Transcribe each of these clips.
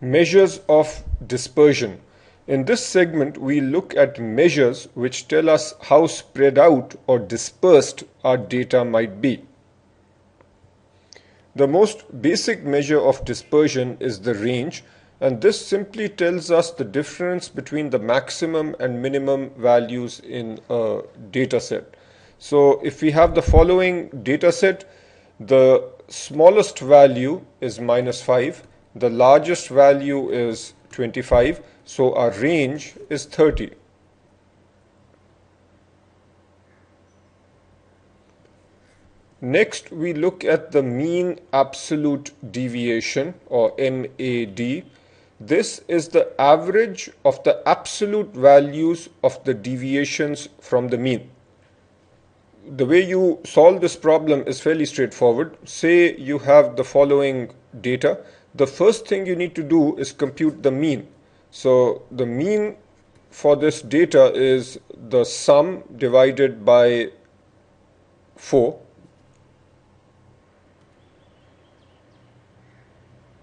Measures of dispersion. In this segment, we look at measures which tell us how spread out or dispersed our data might be. The most basic measure of dispersion is the range, and this simply tells us the difference between the maximum and minimum values in a data set. So if we have the following data set, the smallest value is -5, the largest value is 25, so our range is 30. Next, we look at the mean absolute deviation, or MAD. This is the average of the absolute values of the deviations from the mean. The way you solve this problem is fairly straightforward. Say you have the following data. The first thing you need to do is compute the mean. So the mean for this data is the sum divided by 4.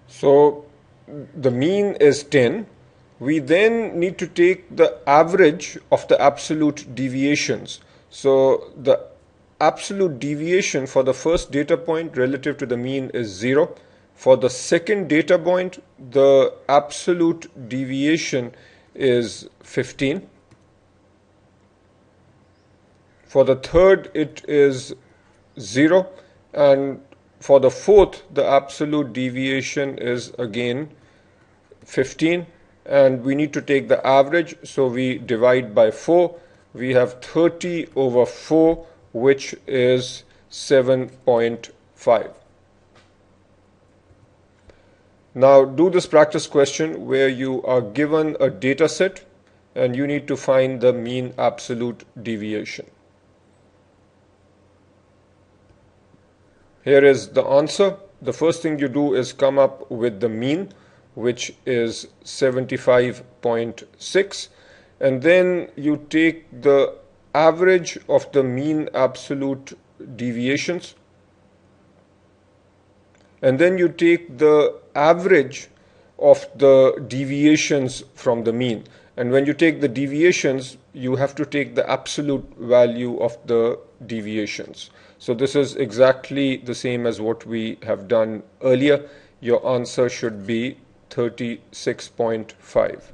So the mean is 10. We then need to take the average of the absolute deviations. So the absolute deviation for the first data point relative to the mean is 0. For the second data point, the absolute deviation is 15. For the third, it is 0. And for the fourth, the absolute deviation is again 15. And we need to take the average, so we divide by 4. We have 30 over 4, which is 7.5. Now do this practice question where you are given a data set and you need to find the mean absolute deviation. Here is the answer. The first thing you do is come up with the mean, which is 75.6, and then you take the average of the mean absolute deviations, and then you take the average of the deviations from the mean. And when you take the deviations, you have to take the absolute value of the deviations. So this is exactly the same as what we have done earlier. Your answer should be 36.5.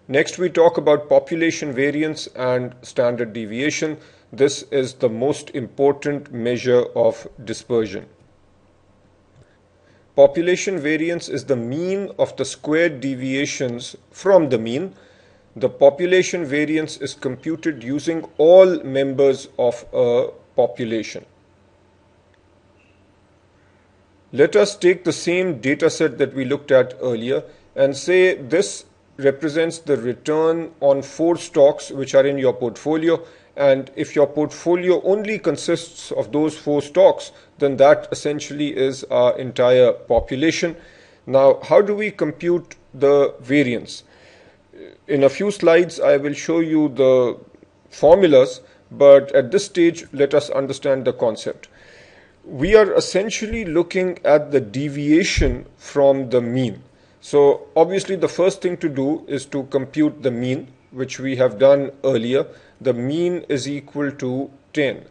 Next, we talk about population variance and standard deviation. This is the most important measure of dispersion. Population variance is the mean of the squared deviations from the mean. The population variance is computed using all members of a population. Let us take the same data set that we looked at earlier and say this represents the return on 4 stocks which are in your portfolio, and if your portfolio only consists of those 4 stocks, then that essentially is our entire population. Now, how do we compute the variance? In a few slides, I will show you the formulas, but at this stage, let us understand the concept. We are essentially looking at the deviation from the mean. So obviously the first thing to do is to compute the mean, which we have done earlier. The mean is equal to 10.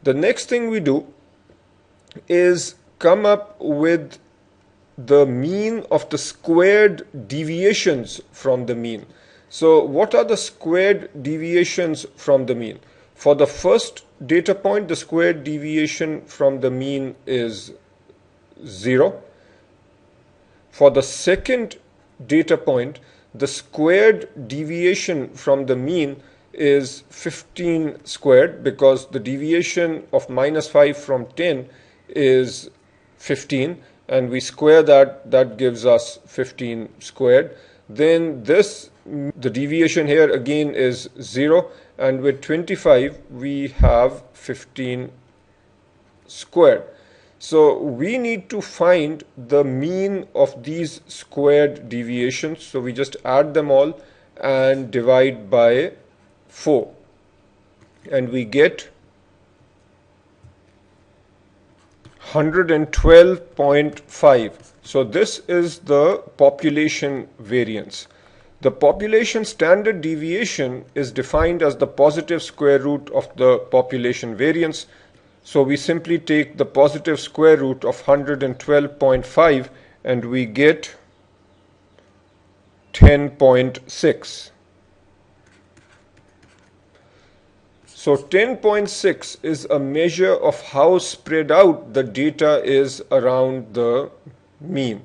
The next thing we do is come up with the mean of the squared deviations from the mean. So what are the squared deviations from the mean? For the first data point, the squared deviation from the mean is 0. For the second data point, the squared deviation from the mean is 15 squared, because the deviation of -5 from 10 is 15, and we square that gives us 15 squared. Then the deviation here again is 0, and with 25 we have 15 squared. So we need to find the mean of these squared deviations. So we just add them all and divide by 4. And we get 112.5. So this is the population variance. The population standard deviation is defined as the positive square root of the population variance. So we simply take the positive square root of 112.5 and we get 10.6. So 10.6 is a measure of how spread out the data is around the mean.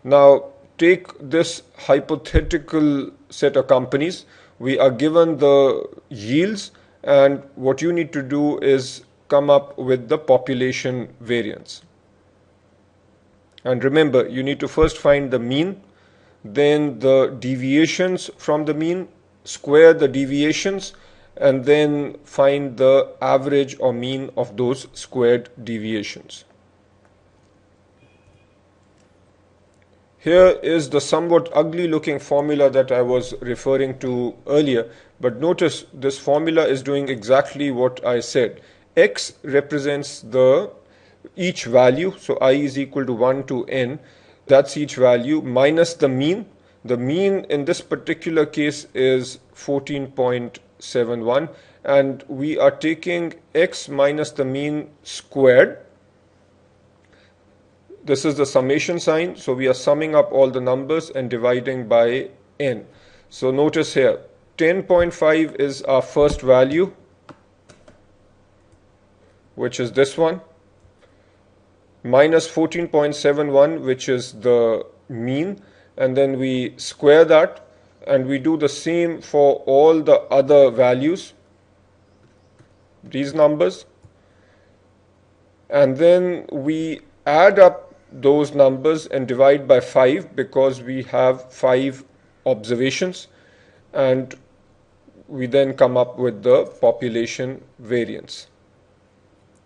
Now take this hypothetical set of companies. We are given the yields, and what you need to do is come up with the population variance. And remember, you need to first find the mean, then the deviations from the mean, square the deviations, and then find the average or mean of those squared deviations. Here is the somewhat ugly looking formula that I was referring to earlier, but notice this formula is doing exactly what I said. X represents each value, so I is equal to 1 to n, that's each value, minus the mean. The mean in this particular case is 14.71, and we are taking x minus the mean squared. This is the summation sign, so we are summing up all the numbers and dividing by n. So notice here, 10.5 is our first value, which is this one, minus 14.71, which is the mean, and then we square that, and we do the same for all the other values, these numbers, and then we add up those numbers and divide by 5 because we have 5 observations, and we then come up with the population variance.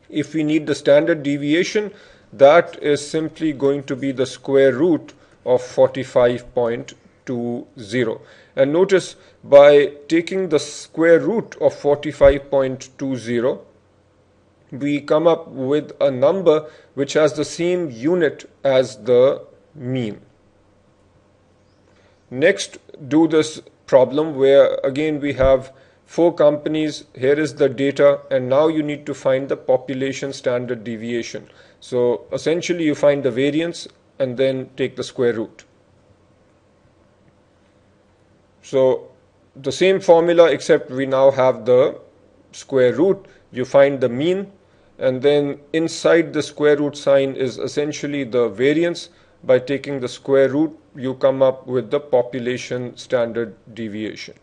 If we need the standard deviation, that is simply going to be the square root of 45.20. And notice, by taking the square root of 45.20, we come up with a number which has the same unit as the mean. Next, do this problem where again we have 4 companies. Here is the data, and now you need to find the population standard deviation. So essentially you find the variance and then take the square root. So the same formula, except we now have the square root. You find the mean, and then inside the square root sign is essentially the variance. By taking the square root, you come up with the population standard deviation.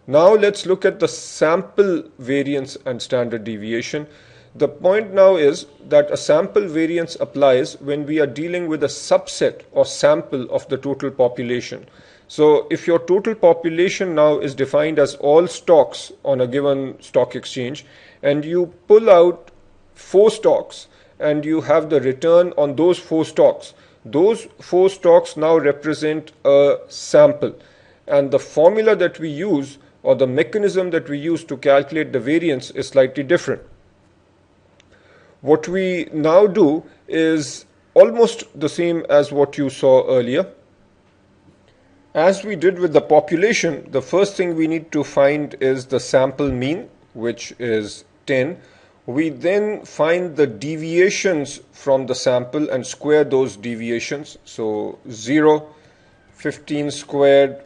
Now let's look at the sample variance and standard deviation. The point now is that a sample variance applies when we are dealing with a subset or sample of the total population. So if your total population now is defined as all stocks on a given stock exchange, and you pull out 4 stocks and you have the return on those 4 stocks now represent a sample, and the formula that we use or the mechanism that we use to calculate the variance is slightly different. What we now do is almost the same as what you saw earlier. As we did with the population, the first thing we need to find is the sample mean, which is 10. We then find the deviations from the sample and square those deviations. So 0, 15 squared,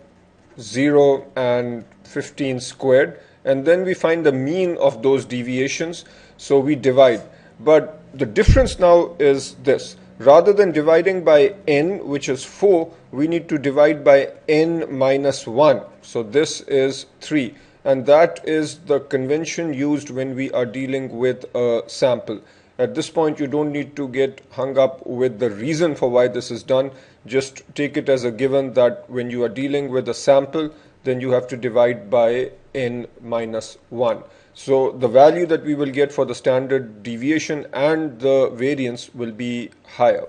0 and 15 squared, and then we find the mean of those deviations, so we divide. But the difference now is this: rather than dividing by n, which is 4, we need to divide by n minus 1. So this is 3, and that is the convention used when we are dealing with a sample. At this point, you don't need to get hung up with the reason for why this is done. Just take it as a given that when you are dealing with a sample, then you have to divide by n minus 1. So the value that we will get for the standard deviation and the variance will be higher.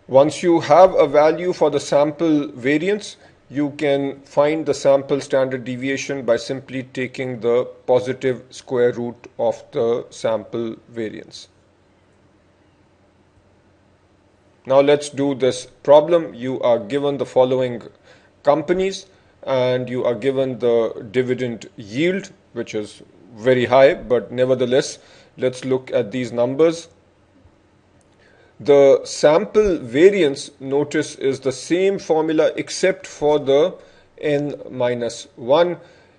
Once you have a value for the sample variance, you can find the sample standard deviation by simply taking the positive square root of the sample variance. Now let's do this problem. You are given the following companies and you are given the dividend yield, which is very high, but nevertheless, let's look at these numbers. The sample variance, notice, is the same formula except for the n minus 1.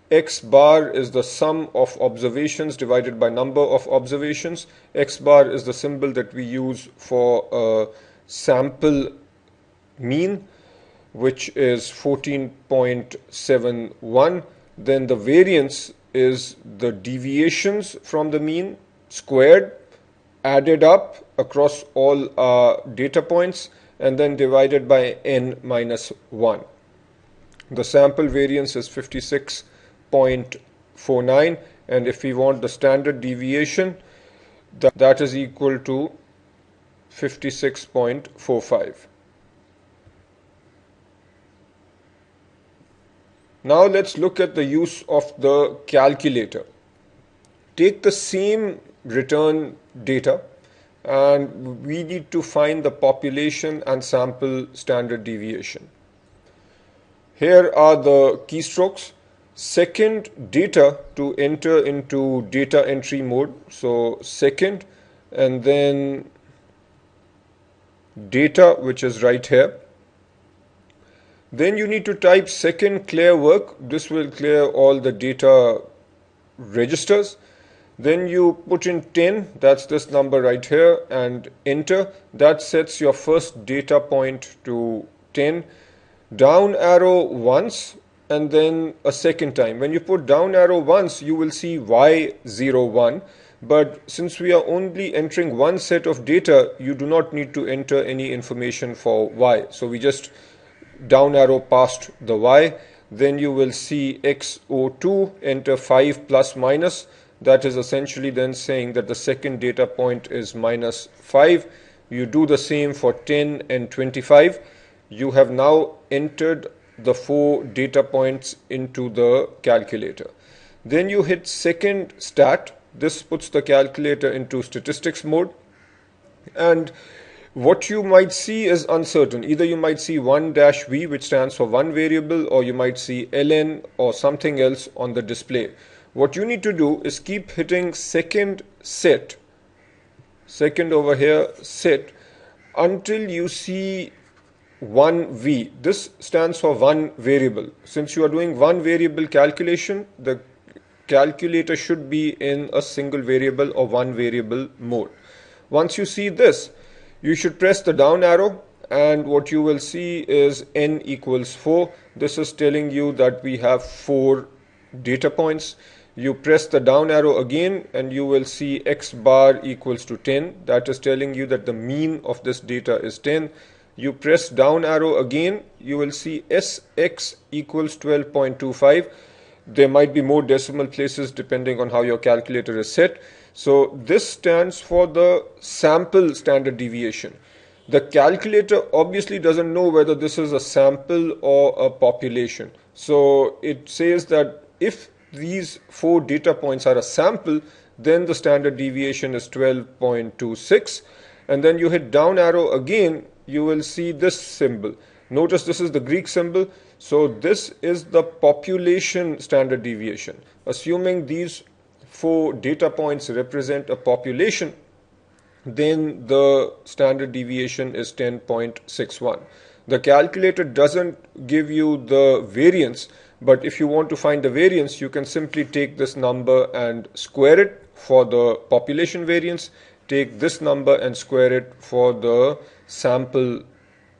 X bar is the sum of observations divided by number of observations. X bar is the symbol that we use for a sample mean, which is 14.71. Then the variance is the deviations from the mean squared, added up across all data points, and then divided by n minus 1. The sample variance is 56.49, and if we want the standard deviation, that is equal to 56.45. Now let's look at the use of the calculator. Take the same return data and we need to find the population and sample standard deviation. Here are the keystrokes. Second, data to enter into data entry mode. So second, and then data, which is right here. Then you need to type second clear work. This will clear all the data registers. Then you put in 10, that's this number right here, and enter. That sets your first data point to 10. Down arrow once and then a second time. When you put down arrow once, you will see Y01. But since we are only entering one set of data, you do not need to enter any information for Y. So we just down arrow past the Y. Then you will see X02, enter 5 plus minus. That is essentially then saying that the second data point is minus 5. You do the same for 10 and 25. You have now entered the 4 data points into the calculator. Then you hit second stat. This puts the calculator into statistics mode. And what you might see is uncertain. Either you might see 1-V, which stands for one variable, or you might see ln or something else on the display. What you need to do is keep hitting second set, second over here set, until you see 1V. This stands for one variable. Since you are doing one variable calculation, the calculator should be in a single variable or one variable mode. Once you see this, you should press the down arrow, and what you will see is n equals 4. This is telling you that we have 4 data points. You press the down arrow again and you will see X bar equals to 10. That is telling you that the mean of this data is 10. You press down arrow again, you will see SX equals 12.25. There might be more decimal places depending on how your calculator is set. So this stands for the sample standard deviation. The calculator obviously doesn't know whether this is a sample or a population. So it says that if these 4 data points are a sample, then the standard deviation is 12.26. And then you hit down arrow again, you will see this symbol. Notice this is the Greek symbol. So this is the population standard deviation. Assuming these 4 data points represent a population, then the standard deviation is 10.61. The calculator doesn't give you the variance, but if you want to find the variance, you can simply take this number and square it for the population variance, take this number and square it for the sample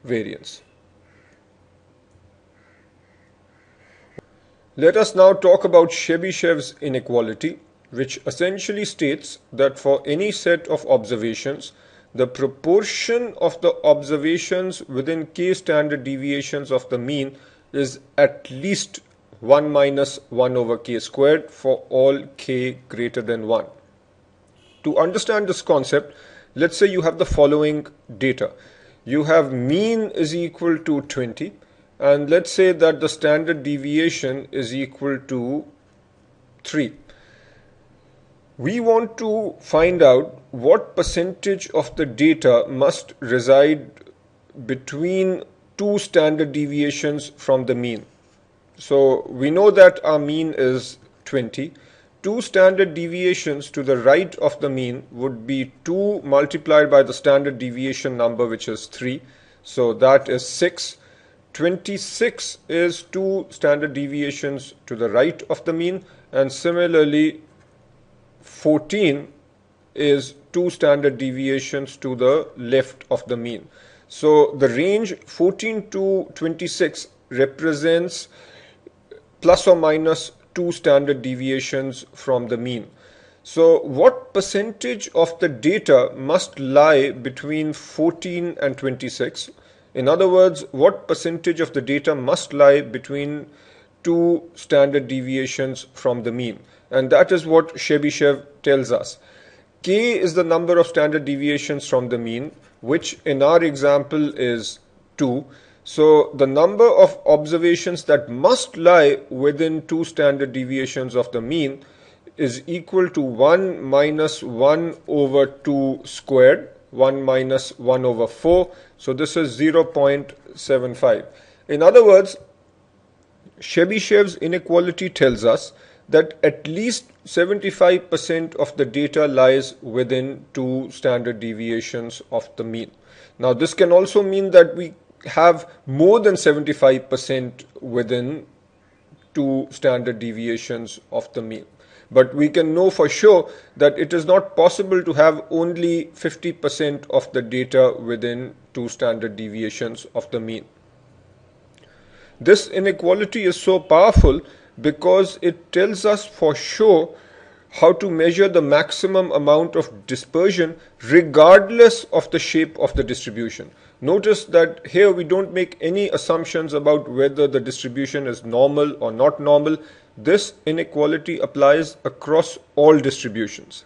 variance. Let us now talk about Chebyshev's inequality, which essentially states that for any set of observations, the proportion of the observations within k standard deviations of the mean is at least 1 minus 1 over k squared for all k greater than 1. To understand this concept, let's say you have the following data. You have mean is equal to 20 and let's say that the standard deviation is equal to 3. We want to find out what percentage of the data must reside between two standard deviations from the mean. So we know that our mean is 20. Two standard deviations to the right of the mean would be 2 multiplied by the standard deviation number, which is 3. So that is 6. 26 is 2 standard deviations to the right of the mean, and similarly 14 is 2 standard deviations to the left of the mean. So the range 14 to 26 represents plus or minus 2 standard deviations from the mean. So what percentage of the data must lie between 14 and 26? In other words, what percentage of the data must lie between 2 standard deviations from the mean? And that is what Chebyshev tells us. K is the number of standard deviations from the mean, which in our example is 2. So the number of observations that must lie within 2 standard deviations of the mean is equal to 1 minus 1 over 2 squared, 1 minus 1 over 4. So this is 0.75. In other words, Chebyshev's inequality tells us that at least 75% of the data lies within 2 standard deviations of the mean. Now this can also mean that we have more than 75% within 2 standard deviations of the mean. But we can know for sure that it is not possible to have only 50% of the data within 2 standard deviations of the mean. This inequality is so powerful because it tells us for sure how to measure the maximum amount of dispersion regardless of the shape of the distribution. Notice that here we don't make any assumptions about whether the distribution is normal or not normal. This inequality applies across all distributions.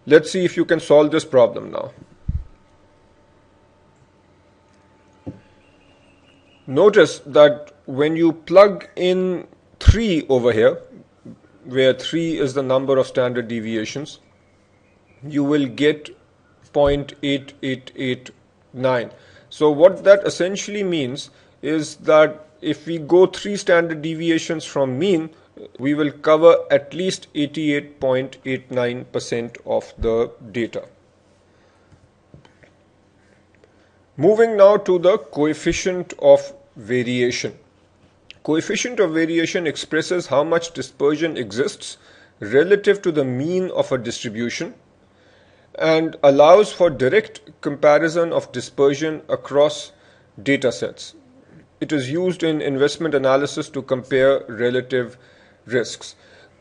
Let's see if you can solve this problem now. Notice that when you plug in 3 over here, where 3 is the number of standard deviations, you will get 0.8889. So what that essentially means is that if we go 3 standard deviations from mean, we will cover at least 88.89% of the data. Moving now to the coefficient of variation. Coefficient of variation expresses how much dispersion exists relative to the mean of a distribution and allows for direct comparison of dispersion across data sets. It is used in investment analysis to compare relative risks.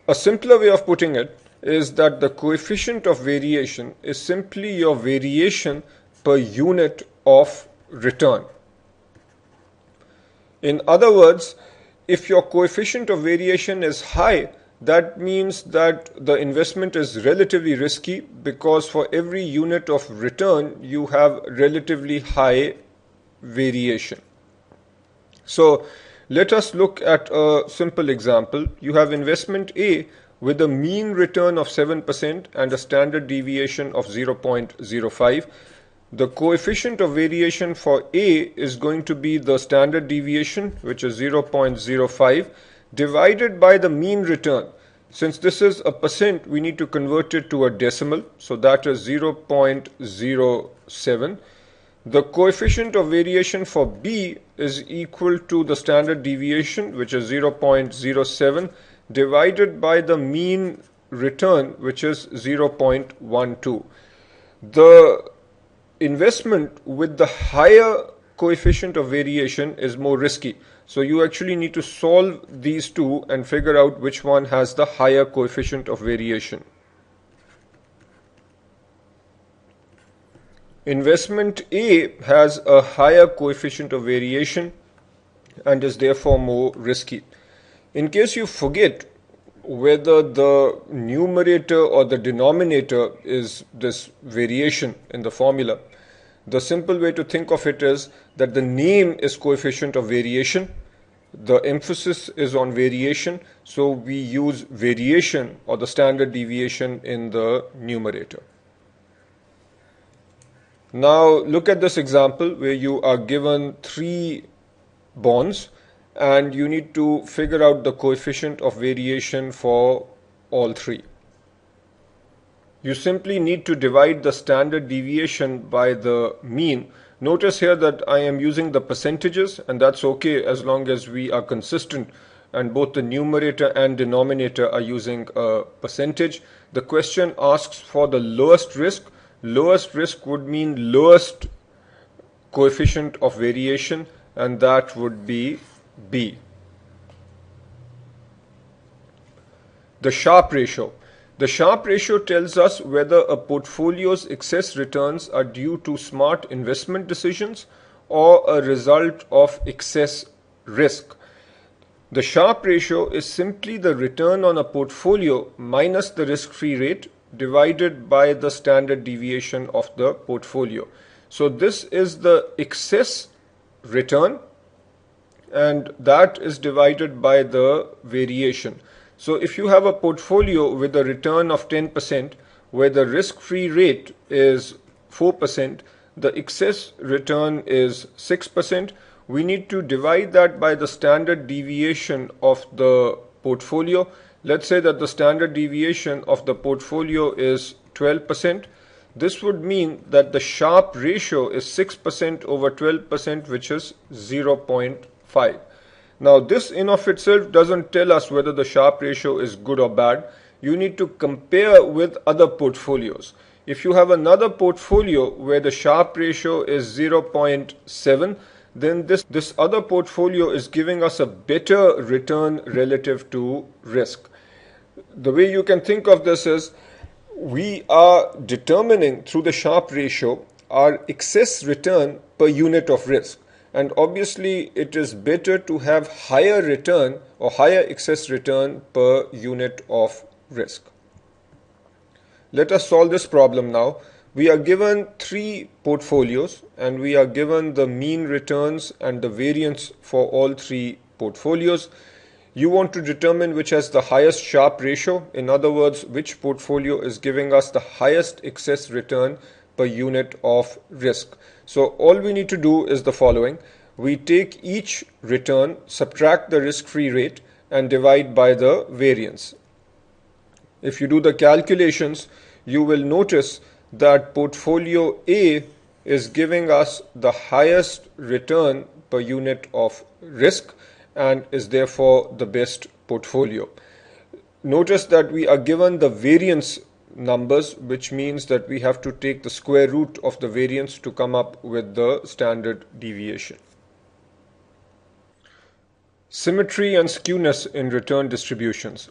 A simpler way of putting it is that the coefficient of variation is simply your variation per unit of return. In other words, if your coefficient of variation is high, that means that the investment is relatively risky because for every unit of return you have relatively high variation. So let us look at a simple example. You have investment A with a mean return of 7% and a standard deviation of 0.05. The coefficient of variation for A is going to be the standard deviation, which is 0.05, divided by the mean return. Since this is a percent, we need to convert it to a decimal, so that is 0.07. The coefficient of variation for B is equal to the standard deviation, which is 0.07, divided by the mean return, which is 0.12. The investment with the higher coefficient of variation is more risky. So you actually need to solve these two and figure out which one has the higher coefficient of variation. Investment A has a higher coefficient of variation and is therefore more risky. In case you forget whether the numerator or the denominator is this variation in the formula, The simple way to think of it is that the name is coefficient of variation. The emphasis is on variation, so we use variation or the standard deviation in the numerator. Now look at this example where you are given 3 bonds and you need to figure out the coefficient of variation for all 3. You simply need to divide the standard deviation by the mean. Notice here that I am using the percentages, and that's okay as long as we are consistent and both the numerator and denominator are using a percentage. The question asks for the lowest risk. Lowest risk would mean lowest coefficient of variation, and that would be B. The Sharpe ratio. The Sharpe ratio tells us whether a portfolio's excess returns are due to smart investment decisions or a result of excess risk. The Sharpe ratio is simply the return on a portfolio minus the risk-free rate divided by the standard deviation of the portfolio. So this is the excess return, and that is divided by the variation. So if you have a portfolio with a return of 10% where the risk-free rate is 4%, the excess return is 6%, we need to divide that by the standard deviation of the portfolio. Let's say that the standard deviation of the portfolio is 12%. This would mean that the Sharpe ratio is 6% over 12%, which is 0.5. Now this in of itself doesn't tell us whether the Sharpe ratio is good or bad. You need to compare with other portfolios. If you have another portfolio where the Sharpe ratio is 0.7, then this other portfolio is giving us a better return relative to risk. The way you can think of this is we are determining through the Sharpe ratio our excess return per unit of risk. And obviously it is better to have higher return or higher excess return per unit of risk. Let us solve this problem now. We are given 3 portfolios and we are given the mean returns and the variance for all 3 portfolios. You want to determine which has the highest Sharpe ratio. In other words, which portfolio is giving us the highest excess return per unit of risk. So all we need to do is the following. We take each return, subtract the risk-free rate and divide by the variance. If you do the calculations, you will notice that portfolio A is giving us the highest return per unit of risk and is therefore the best portfolio. Notice that we are given the variance numbers, which means that we have to take the square root of the variance to come up with the standard deviation. Symmetry and skewness in return distributions.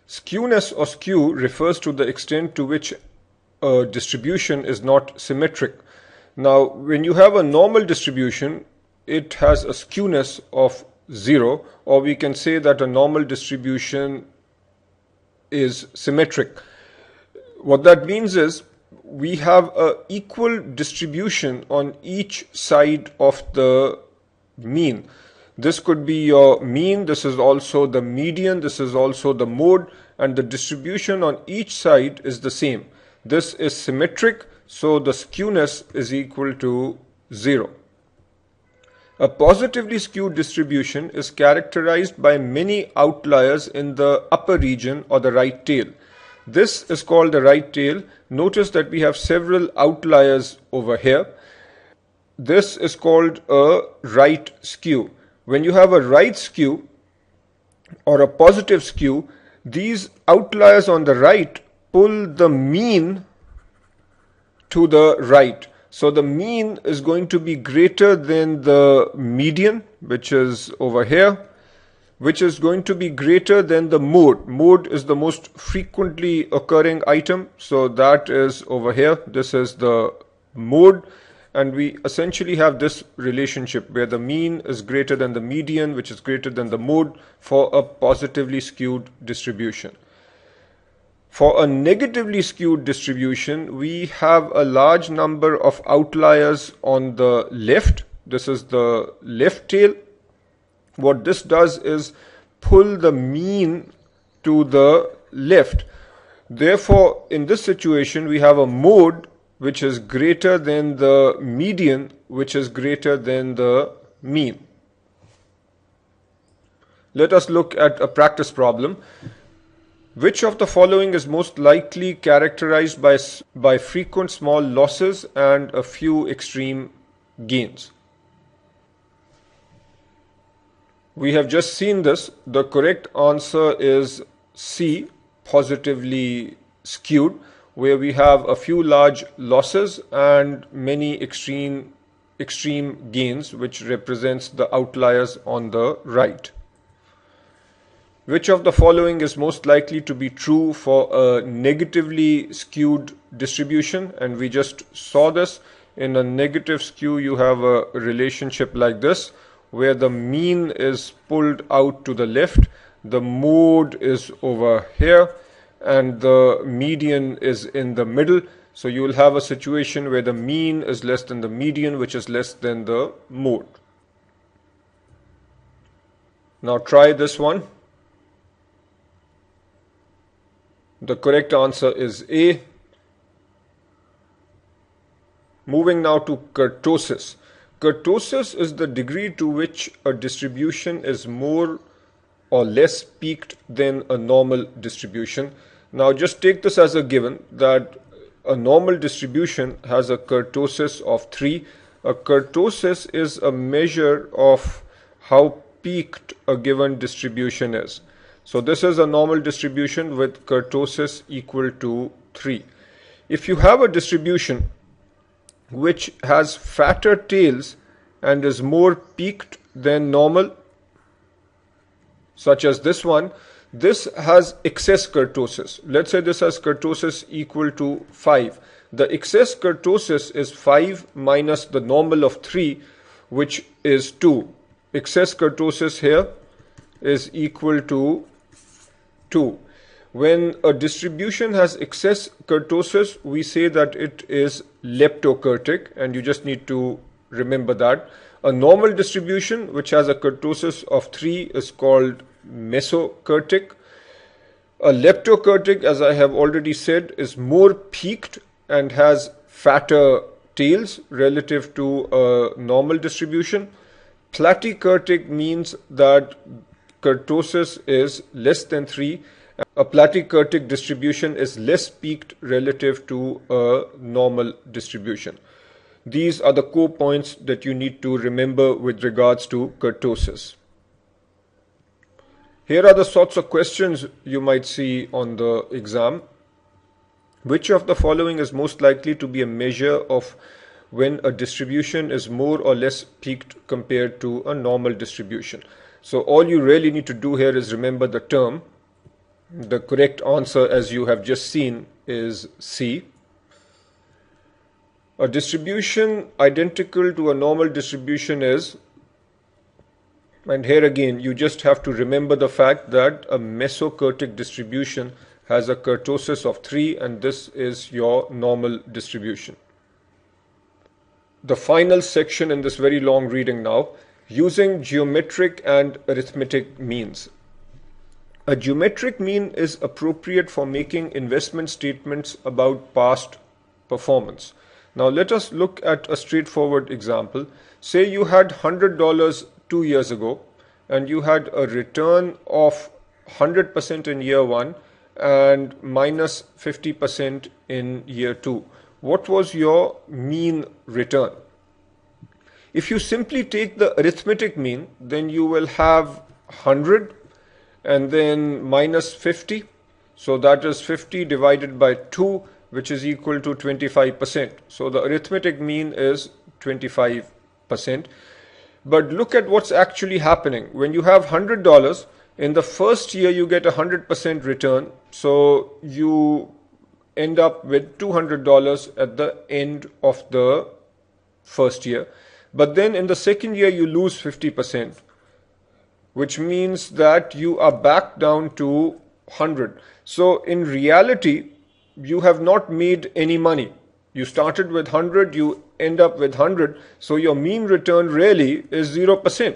Skewness or skew refers to the extent to which a distribution is not symmetric. Now, when you have a normal distribution, it has a skewness of 0, or we can say that a normal distribution is symmetric. What that means is we have an equal distribution on each side of the mean. This could be your mean, this is also the median, this is also the mode, and the distribution on each side is the same. This is symmetric, so the skewness is equal to 0. A positively skewed distribution is characterized by many outliers in the upper region or the right tail. This is called the right tail. Notice that we have several outliers over here. This is called a right skew. When you have a right skew or a positive skew, these outliers on the right pull the mean to the right. So the mean is going to be greater than the median, which is over here, which is going to be greater than the mode. Mode is the most frequently occurring item, so that is over here. This is the mode, and we essentially have this relationship where the mean is greater than the median, which is greater than the mode for a positively skewed distribution. For a negatively skewed distribution, we have a large number of outliers on the left. This is the left tail. What this does is pull the mean to the left. Therefore, in this situation, we have a mode which is greater than the median, which is greater than the mean. Let us look at a practice problem. Which of the following is most likely characterized by frequent small losses and a few extreme gains? We have just seen this. The correct answer is C, positively skewed, where we have a few large losses and many extreme gains, which represents the outliers on the right. Which of the following is most likely to be true for a negatively skewed distribution? And we just saw this. In a negative skew, you have a relationship like this, where the mean is pulled out to the left, the mode is over here, and the median is in the middle. So you will have a situation where the mean is less than the median, which is less than the mode. Now try this one. The correct answer is A. Moving now to kurtosis. Kurtosis is the degree to which a distribution is more or less peaked than a normal distribution. Now just take this as a given that a normal distribution has a kurtosis of 3. A kurtosis is a measure of how peaked a given distribution is. So this is a normal distribution with kurtosis equal to 3. If you have a distribution which has fatter tails and is more peaked than normal, such as this one, this has excess kurtosis. Let's say this has kurtosis equal to 5. The excess kurtosis is 5 minus the normal of 3, which is 2. Excess kurtosis here is equal to 2. When a distribution has excess kurtosis, we say that it is leptokurtic, and you just need to remember that. A normal distribution which has a kurtosis of 3 is called mesokurtic. A leptokurtic, as I have already said, is more peaked and has fatter tails relative to a normal distribution. Platykurtic means that kurtosis is less than 3. A platykurtic distribution is less peaked relative to a normal distribution. These are the core points that you need to remember with regards to kurtosis. Here are the sorts of questions you might see on the exam. Which of the following is most likely to be a measure of when a distribution is more or less peaked compared to a normal distribution? So all you really need to do here is remember the term. The correct answer, as you have just seen, is C. A distribution identical to a normal distribution is, and here again you just have to remember the fact that a mesokurtic distribution has a kurtosis of 3, and this is your normal distribution. The final section in this very long reading now, using geometric and arithmetic means. A geometric mean is appropriate for making investment statements about past performance. Now let us look at a straightforward example. Say you had $100 2 years ago and you had a return of 100% in year 1 and minus 50% in year 2. What was your mean return? If you simply take the arithmetic mean, then you will have 100 and then minus 50. So that is 50 divided by 2, which is equal to 25%. So the arithmetic mean is 25%. But look at what's actually happening. When you have $100, in the first year you get 100% return. So you end up with $200 at the end of the first year. But then in the second year you lose 50%. Which means that you are back down to 100. So in reality, you have not made any money. You started with 100, you end up with 100, so your mean return really is 0%.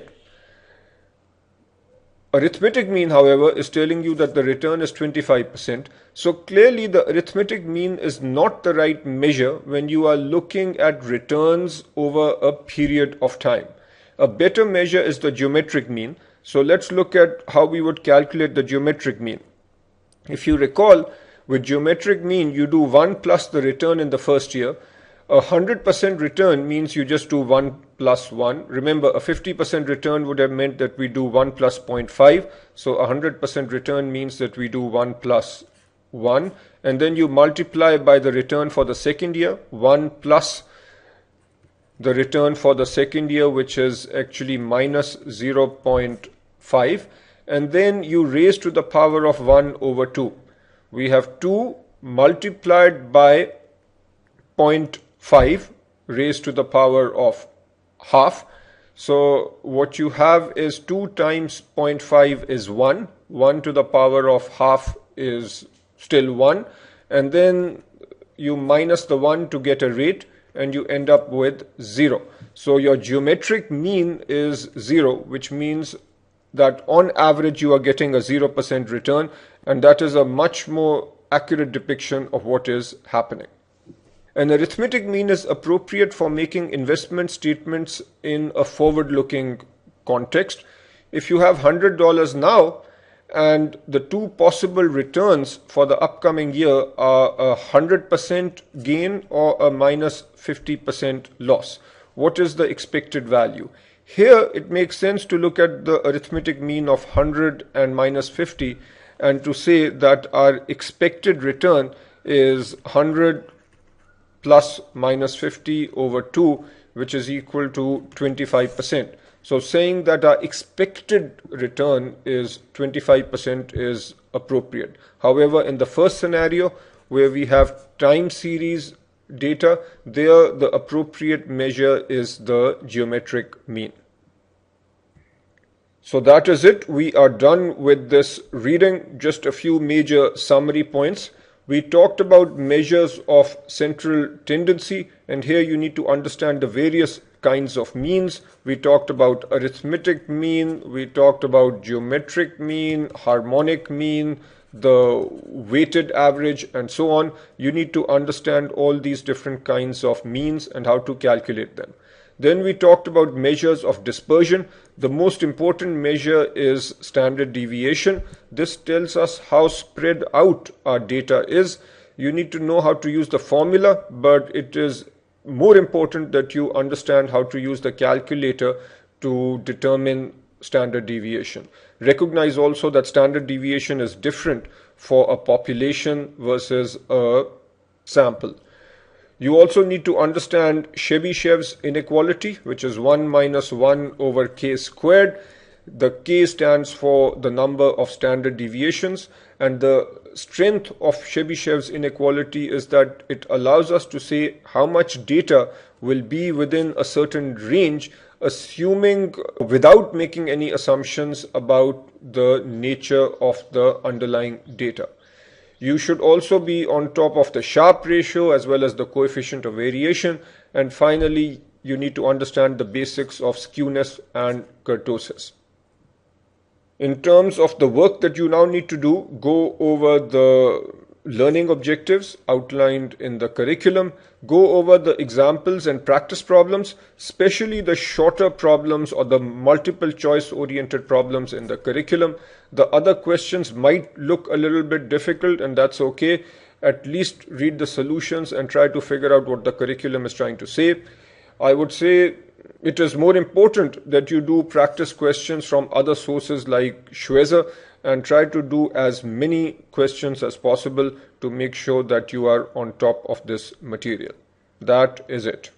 Arithmetic mean, however, is telling you that the return is 25%. So clearly the arithmetic mean is not the right measure when you are looking at returns over a period of time. A better measure is the geometric mean. So let's look at how we would calculate the geometric mean. If you recall, with geometric mean, you do 1 plus the return in the first year. 100% return means you just do 1 plus 1. Remember, a 50% return would have meant that we do 1 plus 0.5. So 100% return means that we do 1 plus 1. And then you multiply by the return for the second year, 1 plus the return for the second year, which is actually minus 0.5. And then you raise to the power of 1 over 2. We have 2 multiplied by 0.5 raised to the power of half. So what you have is 2 times 0.5 is 1. 1 to the power of half is still 1. And then you minus the 1 to get a rate, and you end up with 0. So your geometric mean is 0, which means that on average you are getting a 0% return, and that is a much more accurate depiction of what is happening. An arithmetic mean is appropriate for making investment statements in a forward-looking context. If you have $100 now and the two possible returns for the upcoming year are a 100% gain or a minus 50% loss, what is the expected value? Here it makes sense to look at the arithmetic mean of 100 and minus 50 and to say that our expected return is 100 plus minus 50 over 2, which is equal to 25%. So saying that our expected return is 25% is appropriate. However, in the first scenario where we have time series data, there the appropriate measure is the geometric mean. So that is it. We are done with this reading. Just a few major summary points. We talked about measures of central tendency, and here you need to understand the various kinds of means. We talked about arithmetic mean, we talked about geometric mean, harmonic mean, the weighted average, and so on. You need to understand all these different kinds of means and how to calculate them. Then we talked about measures of dispersion. The most important measure is standard deviation. This tells us how spread out our data is. You need to know how to use the formula, but it is more important that you understand how to use the calculator to determine standard deviation. Recognize also that standard deviation is different for a population versus a sample. You also need to understand Chebyshev's inequality, which is 1 minus 1 over k squared. The k stands for the number of standard deviations, and the strength of Chebyshev's inequality is that it allows us to say how much data will be within a certain range, assuming without making any assumptions about the nature of the underlying data. You should also be on top of the Sharpe ratio as well as the coefficient of variation. And finally, you need to understand the basics of skewness and kurtosis. In terms of the work that you now need to do, go over the learning objectives outlined in the curriculum, go over the examples and practice problems, especially the shorter problems or the multiple choice oriented problems in the curriculum. The other questions might look a little bit difficult, and that's okay. At least read the solutions and try to figure out what the curriculum is trying to say. I would say it is more important that you do practice questions from other sources like Schweser, and try to do as many questions as possible to make sure that you are on top of this material. That is it.